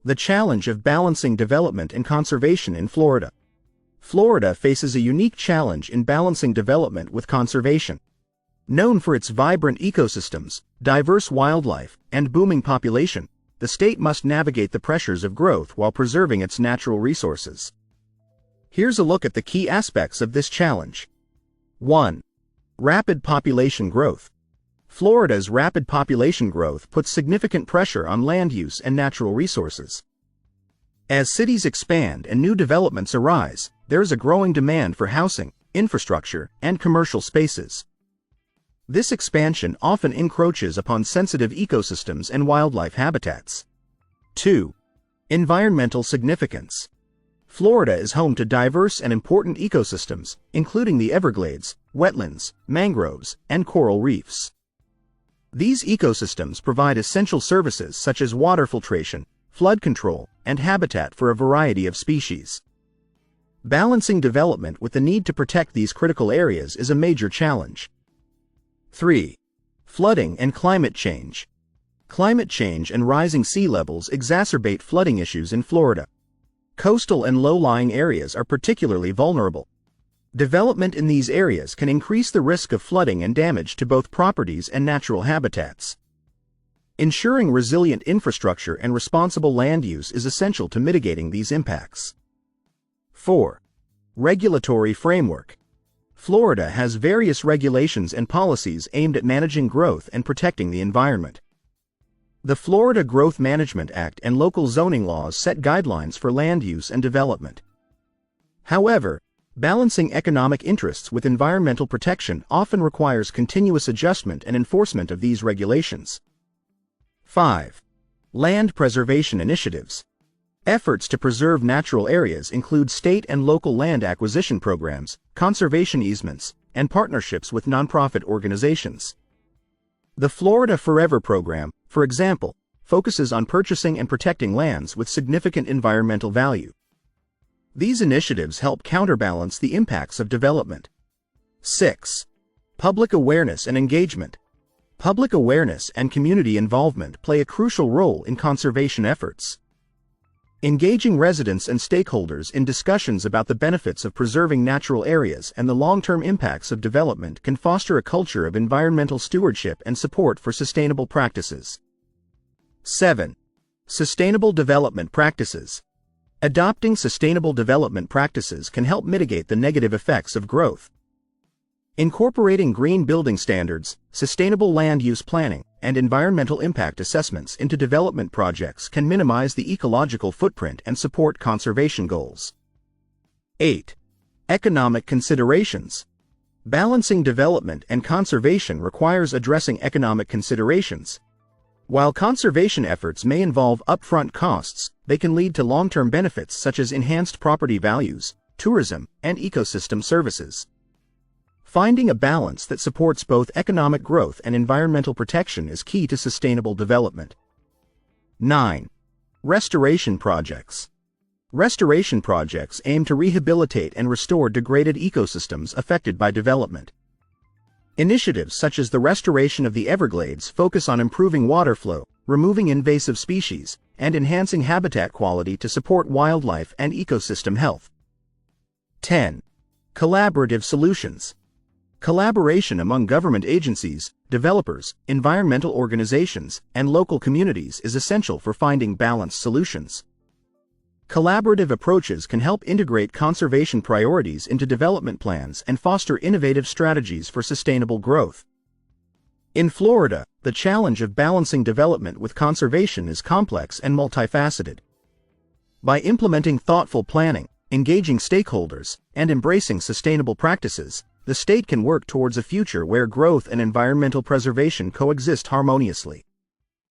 The challenge of balancing development and conservation in Florida. Florida faces a unique challenge in balancing development with conservation. Known for its vibrant ecosystems, diverse wildlife, and booming population, the state must navigate the pressures of growth while preserving its natural resources. Here's a look at the key aspects of this challenge. 1. Rapid population growth. Florida's rapid population growth puts significant pressure on land use and natural resources. As cities expand and new developments arise, there is a growing demand for housing, infrastructure, and commercial spaces. This expansion often encroaches upon sensitive ecosystems and wildlife habitats. 2. Environmental significance. Florida is home to diverse and important ecosystems, including the Everglades, wetlands, mangroves, and coral reefs. These ecosystems provide essential services such as water filtration, flood control, and habitat for a variety of species. Balancing development with the need to protect these critical areas is a major challenge. 3. Flooding and climate change. Climate change and rising sea levels exacerbate flooding issues in Florida. Coastal and low-lying areas are particularly vulnerable. Development in these areas can increase the risk of flooding and damage to both properties and natural habitats. Ensuring resilient infrastructure and responsible land use is essential to mitigating these impacts. 4. Regulatory framework. Florida has various regulations and policies aimed at managing growth and protecting the environment. The Florida Growth Management Act and local zoning laws set guidelines for land use and development. However, balancing economic interests with environmental protection often requires continuous adjustment and enforcement of these regulations. 5. Land preservation initiatives. Efforts to preserve natural areas include state and local land acquisition programs, conservation easements, and partnerships with nonprofit organizations. The Florida Forever program, for example, focuses on purchasing and protecting lands with significant environmental value. These initiatives help counterbalance the impacts of development. 6. Public awareness and engagement. Public awareness and community involvement play a crucial role in conservation efforts. Engaging residents and stakeholders in discussions about the benefits of preserving natural areas and the long-term impacts of development can foster a culture of environmental stewardship and support for sustainable practices. 7. Sustainable development practices. Adopting sustainable development practices can help mitigate the negative effects of growth. Incorporating green building standards, sustainable land use planning, and environmental impact assessments into development projects can minimize the ecological footprint and support conservation goals. 8. Economic considerations. Balancing development and conservation requires addressing economic considerations. While conservation efforts may involve upfront costs, they can lead to long-term benefits such as enhanced property values, tourism, and ecosystem services. Finding a balance that supports both economic growth and environmental protection is key to sustainable development. 9. Restoration projects. Restoration projects aim to rehabilitate and restore degraded ecosystems affected by development. Initiatives such as the restoration of the Everglades focus on improving water flow, removing invasive species, and enhancing habitat quality to support wildlife and ecosystem health. 10. Collaborative solutions. Collaboration among government agencies, developers, environmental organizations, and local communities is essential for finding balanced solutions. Collaborative approaches can help integrate conservation priorities into development plans and foster innovative strategies for sustainable growth. In Florida, the challenge of balancing development with conservation is complex and multifaceted. By implementing thoughtful planning, engaging stakeholders, and embracing sustainable practices, the state can work towards a future where growth and environmental preservation coexist harmoniously.